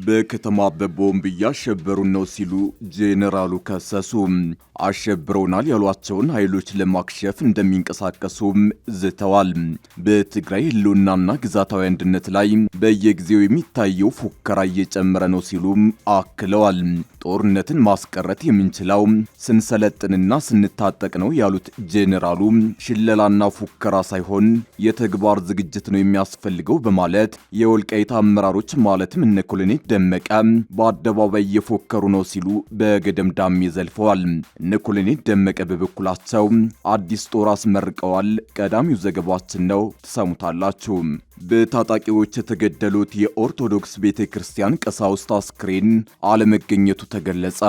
በከተማ በቦምብ እያሸበሩ ነው ሲሉ ጄኔራሉ ከሰሱ። አሸብረውናል ያሏቸውን ኃይሎች ለማክሸፍ እንደሚንቀሳቀሱም ዝተዋል። በትግራይ ህልውናና ግዛታዊ አንድነት ላይ በየጊዜው የሚታየው ፉከራ እየጨመረ ነው ሲሉም አክለዋል። ጦርነትን ማስቀረት የምንችለው ስንሰለጥንና ስንታጠቅ ነው ያሉት ጄኔራሉ ሽለላና ፉከራ ሳይሆን የተግባር ዝግጅት ነው የሚያስፈልገው በማለት የወልቃይት አመራሮች ማለትም እነ ኮሎኔል ደመቀ በአደባባይ እየፎከሩ ነው ሲሉ በገደምዳሜ ዘልፈዋል። እነ ኮሎኔል ደመቀ በበኩላቸው አዲስ ጦር አስመርቀዋል። ቀዳሚው ዘገባችን ነው፣ ትሰሙታላችሁ። በታጣቂዎች የተገደሉት የኦርቶዶክስ ቤተክርስቲያን ቀሳውስት አስክሬን አለመገኘቱ ተገለጸ።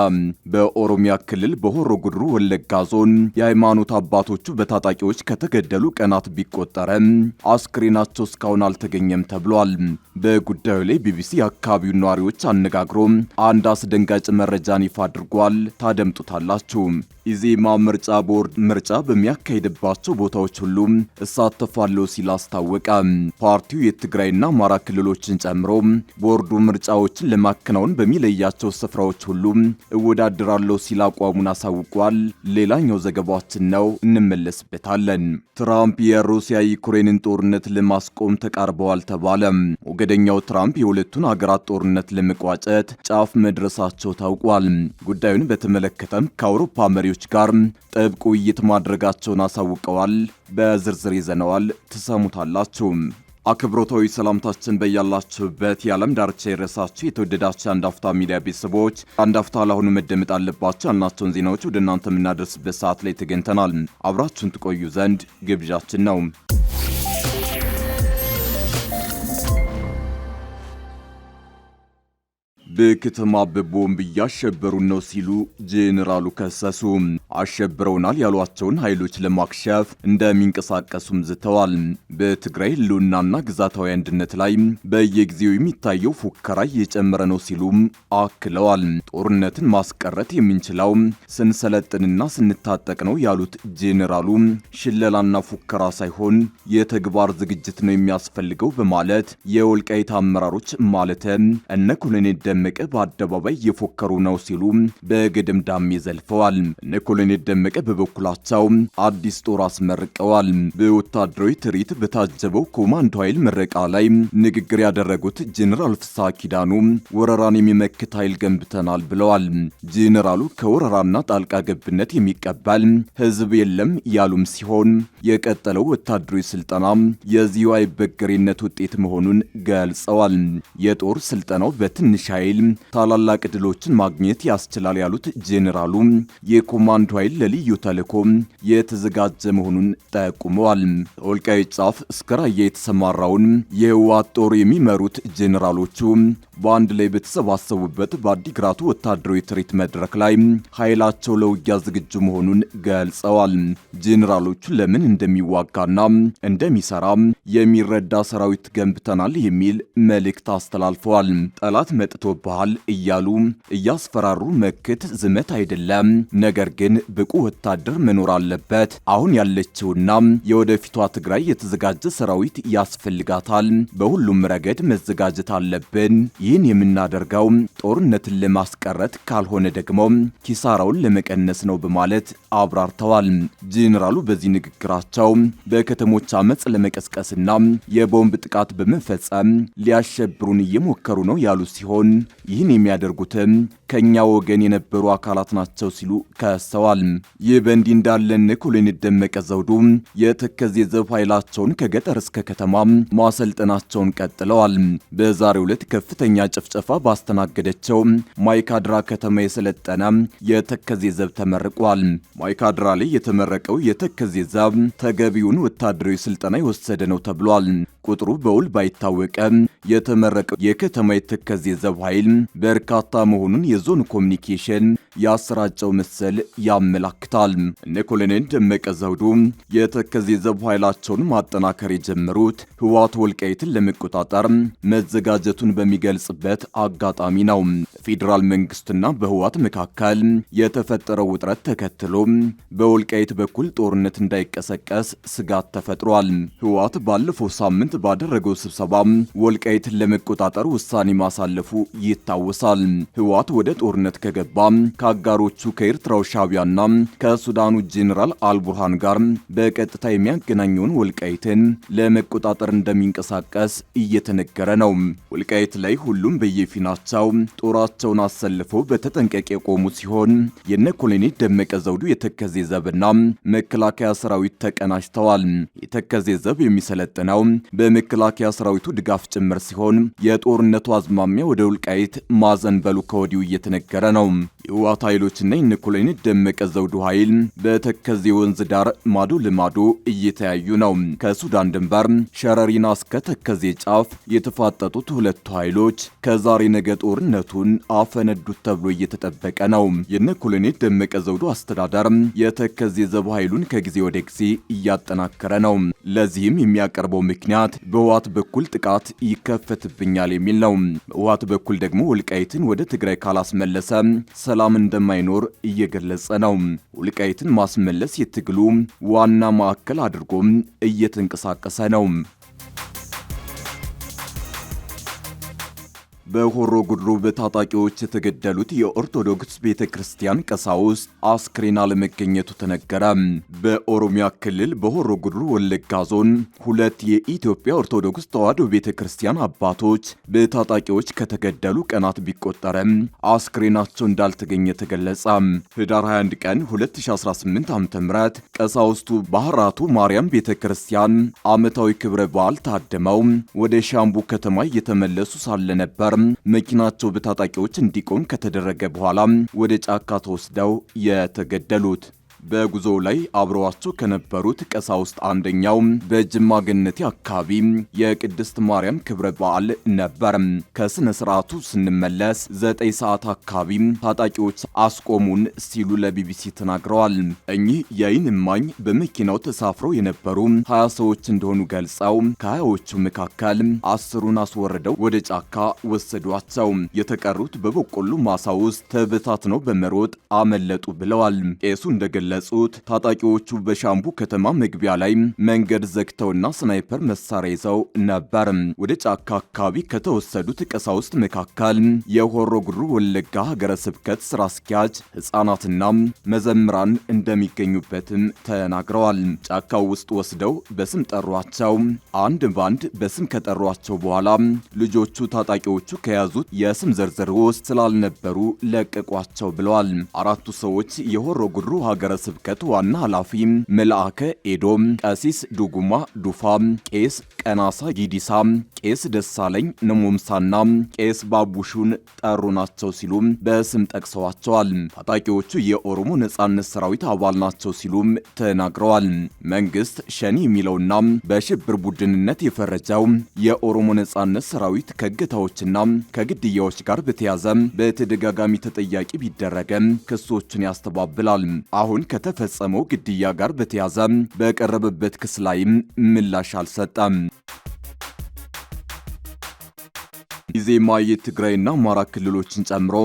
በኦሮሚያ ክልል በሆሮ ጉድሩ ወለጋ ዞን የሃይማኖት አባቶቹ በታጣቂዎች ከተገደሉ ቀናት ቢቆጠረም አስክሬናቸው እስካሁን አልተገኘም ተብሏል። በጉዳዩ ላይ ቢቢሲ የአካባቢውን ነዋሪዎች አነጋግሮ አንድ አስደንጋጭ መረጃን ይፋ አድርጓል። ታደምጡታላችሁ። ኢዜማ ምርጫ ቦርድ ምርጫ በሚያካሄድባቸው ቦታዎች ሁሉ እሳተፋለሁ ሲል አስታወቀ። ፓርቲው የትግራይና አማራ ክልሎችን ጨምሮ ቦርዱ ምርጫዎችን ለማከናወን በሚለያቸው ስፍራዎች ሁሉ እወዳደራለሁ ሲል አቋሙን አሳውቋል። ሌላኛው ዘገባችን ነው፣ እንመለስበታለን። ትራምፕ የሩሲያ ዩክሬንን ጦርነት ለማስቆም ተቃርበዋል ተባለ። ሞገደኛው ትራምፕ የሁለቱን ሀገራት ጦርነት ለመቋጨት ጫፍ መድረሳቸው ታውቋል። ጉዳዩን በተመለከተም ከአውሮፓ መሪዎች ጋር ጥብቅ ውይይት ማድረጋቸውን አሳውቀዋል። በዝርዝር ይዘነዋል፣ ትሰሙታላችሁ። አክብሮታዊ ሰላምታችን በያላችሁበት የዓለም ዳርቻ የረሳችሁ የተወደዳችሁ አንድ አፍታ ሚዲያ ቤተሰቦች፣ አንድ አፍታ ለአሁኑ መደመጥ አለባቸው ያልናቸውን ዜናዎች ወደ እናንተ የምናደርስበት ሰዓት ላይ ተገኝተናል። አብራችሁን ትቆዩ ዘንድ ግብዣችን ነው። በከተማ በቦምብ እያሸበሩ ነው ሲሉ ጄኔራሉ ከሰሱ። አሸብረውናል ያሏቸውን ኃይሎች ለማክሸፍ እንደሚንቀሳቀሱም ዝተዋል። በትግራይ ህልውናና ግዛታዊ አንድነት ላይ በየጊዜው የሚታየው ፉከራ እየጨመረ ነው ሲሉም አክለዋል። ጦርነትን ማስቀረት የምንችለው ስንሰለጥንና ስንታጠቅ ነው ያሉት ጄኔራሉ ሽለላና ፉከራ ሳይሆን የተግባር ዝግጅት ነው የሚያስፈልገው በማለት የወልቃይት አመራሮች ማለትም እነ ኮሎኔል ደመቀ በአደባባይ እየፎከሩ ነው ሲሉ በገደምዳሜ ዘልፈዋል። እነ ኮሎኔል ደመቀ በበኩላቸው አዲስ ጦር አስመርቀዋል። በወታደራዊ ትርኢት በታጀበው ኮማንዶ ኃይል ምረቃ ላይ ንግግር ያደረጉት ጄኔራል ፍስሐ ኪዳኑ ወረራን የሚመክት ኃይል ገንብተናል ብለዋል። ጄኔራሉ ከወረራና ጣልቃ ገብነት የሚቀበል ህዝብ የለም ያሉም ሲሆን የቀጠለው ወታደራዊ ስልጠና የዚሁ አይበገሬነት ውጤት መሆኑን ገልጸዋል። የጦር ስልጠናው በትንሽ ኃይል ታላላቅ ድሎችን ማግኘት ያስችላል ያሉት ጄኔራሉ የኮማንዶ ኃይል ለልዩ ተልዕኮ የተዘጋጀ መሆኑን ጠቁመዋል። ወልቃይት ጫፍ እስከ ራያ የተሰማራውን የህወሓት ጦር የሚመሩት ጄኔራሎቹ በአንድ ላይ በተሰባሰቡበት በአዲግራቱ ወታደራዊ ትርኢት መድረክ ላይ ኃይላቸው ለውጊያ ዝግጁ መሆኑን ገልጸዋል። ጄኔራሎቹ ለምን እንደሚዋጋና እንደሚሰራ የሚረዳ ሰራዊት ገንብተናል የሚል መልእክት አስተላልፈዋል። ጠላት መጥቶብሃል እያሉ እያስፈራሩ መክት ዝመት አይደለም፣ ነገር ግን ብቁ ወታደር መኖር አለበት። አሁን ያለችውና የወደፊቷ ትግራይ የተዘጋጀ ሰራዊት ያስፈልጋታል። በሁሉም ረገድ መዘጋጀት አለብን። ይህን የምናደርገው ጦርነትን ለማስቀረት ካልሆነ ደግሞ ኪሳራውን ለመቀነስ ነው በማለት አብራርተዋል። ጄኔራሉ በዚህ ንግግራቸው በከተሞች አመጽ ለመቀስቀስና የቦምብ ጥቃት በመፈጸም ሊያሸብሩን እየሞከሩ ነው ያሉ ሲሆን ይህን የሚያደርጉትም ከኛ ወገን የነበሩ አካላት ናቸው ሲሉ ከሰዋል። ይህ በእንዲህ እንዳለ ኮሎኔል ደመቀ ዘውዱ የተከዜ ዘብ ኃይላቸውን ከገጠር እስከ ከተማ ማሰልጠናቸውን ቀጥለዋል። በዛሬው ዕለት ከፍተኛ ጭፍጨፋ ባስተናገደችው ማይካድራ ከተማ የሰለጠነ የተከዜ ዘብ ተመርቋል። ማይካድራ ላይ የተመረቀው የተከዜ ዘብ ተገቢውን ወታደራዊ ስልጠና የወሰደ ነው ተብሏል። ቁጥሩ በውል ባይታወቅም የተመረቀው የከተማ የተከዜ ዘብ ኃይል በርካታ መሆኑን የዞን ኮሚኒኬሽን ያሰራጨው ምስል ያመላክታል። እነ ኮሎኔል ደመቀ ዘውዱ የተከዜ ዘብ ኃይላቸውን ማጠናከር የጀመሩት ህወሓት ወልቃይትን ለመቆጣጠር መዘጋጀቱን በሚገልጽበት አጋጣሚ ነው። ፌዴራል መንግስትና በህወሓት መካከል የተፈጠረው ውጥረት ተከትሎ በወልቃይት በኩል ጦርነት እንዳይቀሰቀስ ስጋት ተፈጥሯል። ህወሓት ባለፈው ሳምንት ባደረገው ስብሰባ ወልቃይትን ለመቆጣጠር ውሳኔ ማሳለፉ ይታወሳል። ህወሓት ወደ ጦርነት ከገባ ከአጋሮቹ ከኤርትራው ሻዕቢያና ከሱዳኑ ጄኔራል አልቡርሃን ጋር በቀጥታ የሚያገናኘውን ወልቃይትን ለመቆጣጠር እንደሚንቀሳቀስ እየተነገረ ነው። ወልቃይት ላይ ሁሉም በየፊናቸው ጦራቸውን አሰልፈው በተጠንቀቅ የቆሙ ሲሆን የነ ኮሎኔል ደመቀ ዘውዱ የተከዜ ዘብና መከላከያ ሰራዊት ተቀናጅተዋል። የተከዜ ዘብ የሚሰለጥነው በመከላከያ ሰራዊቱ ድጋፍ ጭምር ሲሆን የጦርነቱ አዝማሚያ ወደ ወልቃይት ማዘንበሉ ከወዲሁ እየተነገረ ነው። የህወሓት ኃይሎችና የነ ኮሎኔል ደመቀ ዘውዱ ኃይል በተከዜ ወንዝ ዳር ማዶ ለማዶ እየተያዩ ነው። ከሱዳን ድንበር ሸረሪና እስከ ተከዜ ጫፍ የተፋጠጡት ሁለቱ ኃይሎች ከዛሬ ነገ ጦርነቱን አፈነዱት ተብሎ እየተጠበቀ ነው። የነ ኮሎኔል ደመቀ ዘውዱ አስተዳደር የተከዜ ዘብ ኃይሉን ከጊዜ ወደ ጊዜ እያጠናከረ ነው። ለዚህም የሚያቀርበው ምክንያት በህወሓት በኩል ጥቃት ይከፈትብኛል የሚል ነው። በህወሓት በኩል ደግሞ ወልቃይትን ወደ ትግራይ ካላስመለሰ ሰላም እንደማይኖር እየገለጸ ነው። ወልቃይትን ማስመለስ የትግሉ ዋና ማዕከል አድርጎም እየተንቀሳቀሰ ነው። በሆሮ ጉድሩ በታጣቂዎች የተገደሉት የኦርቶዶክስ ቤተክርስቲያን ቀሳውስት አስክሬን አለመገኘቱ ተነገረ። በኦሮሚያ ክልል በሆሮ ጉድሩ ወለጋ ዞን ሁለት የኢትዮጵያ ኦርቶዶክስ ተዋሕዶ ቤተክርስቲያን አባቶች በታጣቂዎች ከተገደሉ ቀናት ቢቆጠረም አስክሬናቸው እንዳልተገኘ ተገለጸ። ህዳር 21 ቀን 2018 ዓ.ም ቀሳውስቱ ባህራቱ ማርያም ቤተክርስቲያን ዓመታዊ ክብረ በዓል ታድመው ወደ ሻምቡ ከተማ እየተመለሱ ሳለ ነበር መኪናቸው በታጣቂዎች እንዲቆም ከተደረገ በኋላ ወደ ጫካ ተወስደው የተገደሉት። በጉዞው ላይ አብረዋቸው ከነበሩት ቀሳውስት አንደኛው በጅማ ገነቴ አካባቢ የቅድስት ማርያም ክብረ በዓል ነበር። ከስነ ስርዓቱ ስንመለስ 9 ሰዓት አካባቢ ታጣቂዎች አስቆሙን ሲሉ ለቢቢሲ ተናግረዋል። እኚህ የዓይን እማኝ በመኪናው ተሳፍረው የነበሩ 20 ሰዎች እንደሆኑ ገልጸው ከ20ዎቹ መካከል 10ሩን አስወርደው ወደ ጫካ ወሰዷቸው። የተቀሩት በበቆሎ ማሳ ውስጥ ተበታትነው በመሮጥ አመለጡ ብለዋል። ቄሱ እንደገለ ታጣቂዎቹ በሻምቡ ከተማ መግቢያ ላይ መንገድ ዘግተውና ስናይፐር መሳሪያ ይዘው ነበር። ወደ ጫካ አካባቢ ከተወሰዱት ቀሳውስት መካከል የሆሮ ጉድሩ ወለጋ ሀገረ ስብከት ስራ አስኪያጅ፣ ሕፃናትና መዘምራን እንደሚገኙበትም ተናግረዋል። ጫካው ውስጥ ወስደው በስም ጠሯቸው። አንድ ባንድ በስም ከጠሯቸው በኋላ ልጆቹ ታጣቂዎቹ ከያዙት የስም ዝርዝር ውስጥ ስላልነበሩ ለቀቋቸው ብለዋል። 4ቱ ሰዎች የሆሮ ጉድሩ ሀገረ ስብከት ዋና ኃላፊ መልአከ ኤዶም፣ ቀሲስ ዱጉማ ዱፋ፣ ቄስ ቀናሳ ጊዲሳ፣ ቄስ ደሳለኝ ነሞምሳና ቄስ ባቡሹን ጠሩ ናቸው ሲሉ በስም ጠቅሰዋቸዋል። ታጣቂዎቹ የኦሮሞ ነጻነት ሰራዊት አባል ናቸው ሲሉ ተናግረዋል። መንግስት ሸኔ የሚለውና በሽብር ቡድንነት የፈረጀው የኦሮሞ ነጻነት ሰራዊት ከእገታዎችና ከግድያዎች ጋር በተያያዘ በተደጋጋሚ ተጠያቂ ቢደረገም ክሶችን ያስተባብላል። አሁን ከተፈጸመው ግድያ ጋር በተያያዘ በቀረበበት ክስ ላይም ምላሽ አልሰጠም። ኢዜማ የትግራይና አማራ ክልሎችን ጨምሮ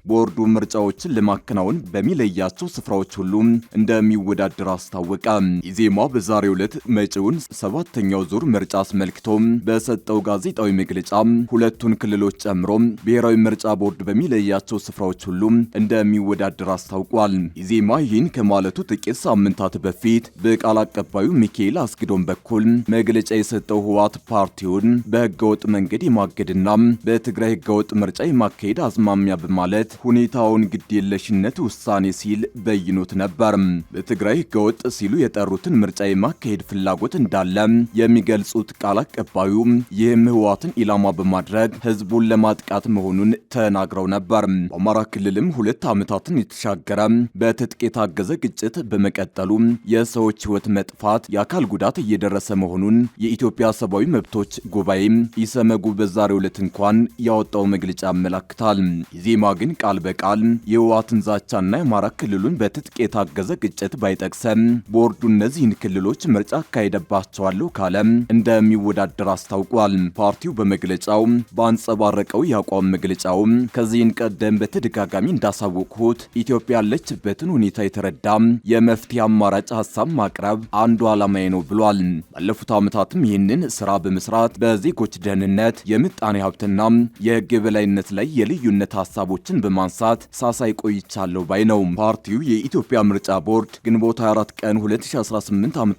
ቦርዱ ምርጫዎችን ለማከናወን በሚለያቸው ስፍራዎች ሁሉ እንደሚወዳደር አስታወቀ። ኢዜማ በዛሬው ዕለት መጪውን 7ኛው ዙር ምርጫ አስመልክቶ በሰጠው ጋዜጣዊ መግለጫ ሁለቱን ክልሎች ጨምሮ ብሔራዊ ምርጫ ቦርድ በሚለያቸው ስፍራዎች ሁሉ እንደሚወዳደር አስታውቋል። ኢዜማ ይህን ከማለቱ ጥቂት ሳምንታት በፊት በቃል አቀባዩ ሚካኤል አስግዶም በኩል መግለጫ የሰጠው ህወሓት ፓርቲውን በህገወጥ መንገድ የማገድና በትግራይ ህገወጥ ምርጫ የማካሄድ አዝማሚያ በማለት ሁኔታውን ግዴለሽነት ውሳኔ ሲል በይኖት ነበር። በትግራይ ህገወጥ ሲሉ የጠሩትን ምርጫ የማካሄድ ፍላጎት እንዳለ የሚገልጹት ቃል አቀባዩ ይህም ህወሓትን ኢላማ በማድረግ ህዝቡን ለማጥቃት መሆኑን ተናግረው ነበር። በአማራ ክልልም 2 ዓመታትን የተሻገረ በትጥቅ የታገዘ ግጭት በመቀጠሉ የሰዎች ህይወት መጥፋት፣ የአካል ጉዳት እየደረሰ መሆኑን የኢትዮጵያ ሰብአዊ መብቶች ጉባኤ ኢሰመጉ በዛሬው ዕለት እንኳን ኢዜማን ያወጣው መግለጫ ያመለክታል። ኢዜማ ግን ቃል በቃል የህወሓትን ዛቻና የአማራ ክልሉን በትጥቅ የታገዘ ግጭት ባይጠቅሰም ቦርዱ እነዚህን ክልሎች ምርጫ አካሄደባቸዋለሁ ካለ እንደሚወዳደር አስታውቋል። ፓርቲው በመግለጫው በአንጸባረቀው የአቋም መግለጫው ከዚህን ቀደም በተደጋጋሚ እንዳሳወቅሁት ኢትዮጵያ ያለችበትን ሁኔታ የተረዳ የመፍትሄ አማራጭ ሀሳብ ማቅረብ አንዱ ዓላማዬ ነው ብሏል። ባለፉት ዓመታትም ይህንን ስራ በመስራት በዜጎች ደህንነት፣ የምጣኔ ሀብትና የህግ የበላይነት ላይ የልዩነት ሀሳቦችን በማንሳት ሳሳይ ቆይቻለሁ ባይ ነው። ፓርቲው የኢትዮጵያ ምርጫ ቦርድ ግንቦት 24 ቀን 2018 ዓ.ም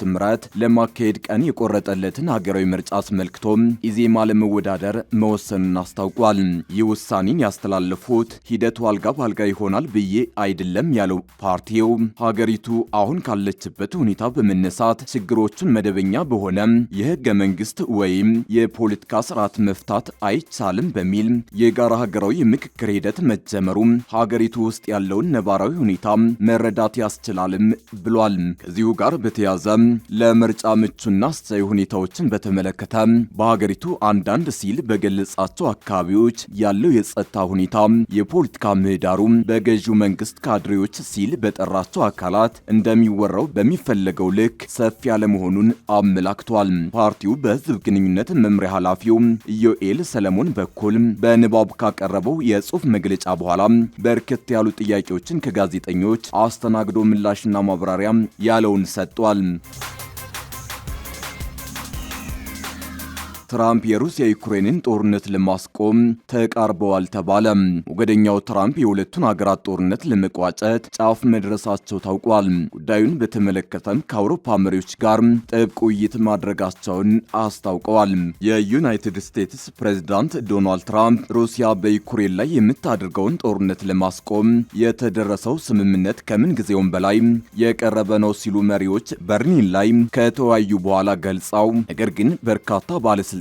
ለማካሄድ ቀን የቆረጠለትን ሀገራዊ ምርጫ አስመልክቶ ኢዜማ ለመወዳደር መወሰኑን አስታውቋል። ይህ ውሳኔን ያስተላለፉት ሂደቱ አልጋ ባልጋ ይሆናል ብዬ አይደለም ያለው ፓርቲው ሀገሪቱ አሁን ካለችበት ሁኔታ በመነሳት ችግሮቹን መደበኛ በሆነ የህገ መንግስት ወይም የፖለቲካ ስርዓት መፍታት አይቻልም በሚል የጋራ ሀገራዊ የምክክር ሂደት መጀመሩ ሀገሪቱ ውስጥ ያለውን ነባራዊ ሁኔታ መረዳት ያስችላልም ብሏል። ከዚሁ ጋር በተያያዘ ለምርጫ ምቹና አስቻይ ሁኔታዎችን በተመለከተ በሀገሪቱ አንዳንድ ሲል በገለጻቸው አካባቢዎች ያለው የጸጥታ ሁኔታ የፖለቲካ ምህዳሩ በገዢው መንግስት ካድሬዎች ሲል በጠራቸው አካላት እንደሚወራው በሚፈለገው ልክ ሰፊ ያለመሆኑን አመላክቷል። ፓርቲው በህዝብ ግንኙነት መምሪያ ኃላፊው ኢዮኤል ሰለሞን በኩል በንባብ ካቀረበው የጽሑፍ መግለጫ በኋላ በርከት ያሉ ጥያቄዎችን ከጋዜጠኞች አስተናግዶ ምላሽና ማብራሪያ ያለውን ሰጥቷል። ትራምፕ የሩሲያ ዩክሬንን ጦርነት ለማስቆም ተቃርበዋል ተባለ። ሞገደኛው ትራምፕ የሁለቱን ሀገራት ጦርነት ለመቋጨት ጫፍ መድረሳቸው ታውቋል። ጉዳዩን በተመለከተም ከአውሮፓ መሪዎች ጋር ጥብቅ ውይይት ማድረጋቸውን አስታውቀዋል። የዩናይትድ ስቴትስ ፕሬዝዳንት ዶናልድ ትራምፕ ሩሲያ በዩክሬን ላይ የምታደርገውን ጦርነት ለማስቆም የተደረሰው ስምምነት ከምን ጊዜውም በላይ የቀረበ ነው ሲሉ መሪዎች በርሊን ላይ ከተወያዩ በኋላ ገልጸው፣ ነገር ግን በርካታ ባለስልጣናት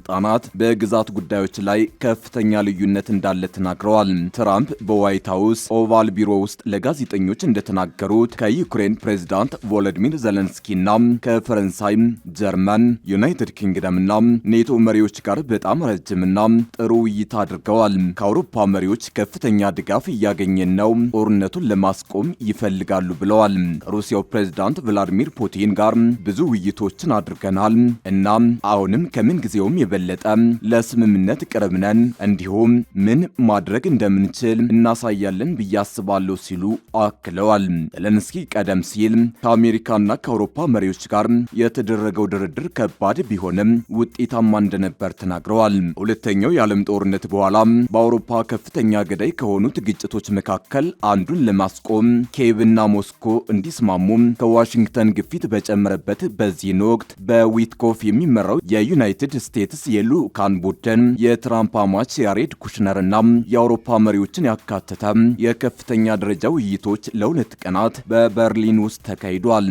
በግዛት ጉዳዮች ላይ ከፍተኛ ልዩነት እንዳለ ተናግረዋል። ትራምፕ በዋይት ሃውስ ኦቫል ቢሮ ውስጥ ለጋዜጠኞች እንደተናገሩት ከዩክሬን ፕሬዝዳንት ቮሎዲሚር ዘለንስኪና ከፈረንሳይ፣ ጀርመን፣ ዩናይትድ ኪንግደምና ኔቶ መሪዎች ጋር በጣም ረጅምና ጥሩ ውይይት አድርገዋል። ከአውሮፓ መሪዎች ከፍተኛ ድጋፍ እያገኘን ነው፣ ጦርነቱን ለማስቆም ይፈልጋሉ ብለዋል። ከሩሲያው ፕሬዝዳንት ቭላዲሚር ፑቲን ጋር ብዙ ውይይቶችን አድርገናል እና አሁንም ከምን ጊዜውም የበለጠ ለስምምነት ቅርብ ነን፣ እንዲሁም ምን ማድረግ እንደምንችል እናሳያለን ብዬ አስባለሁ ሲሉ አክለዋል። ዘለንስኪ ቀደም ሲል ከአሜሪካና ከአውሮፓ መሪዎች ጋር የተደረገው ድርድር ከባድ ቢሆንም ውጤታማ እንደነበር ተናግረዋል። ሁለተኛው የዓለም ጦርነት በኋላ በአውሮፓ ከፍተኛ ገዳይ ከሆኑት ግጭቶች መካከል አንዱን ለማስቆም ኪየቭና ሞስኮ እንዲስማሙ ከዋሽንግተን ግፊት በጨመረበት በዚህን ወቅት በዊትኮፍ የሚመራው የዩናይትድ ስቴትስ የልዑካን ቡድን የትራምፕ አማች ያሬድ ኩሽነርና የአውሮፓ መሪዎችን ያካተተ የከፍተኛ ደረጃ ውይይቶች ለ2 ቀናት በበርሊን ውስጥ ተካሂዷል።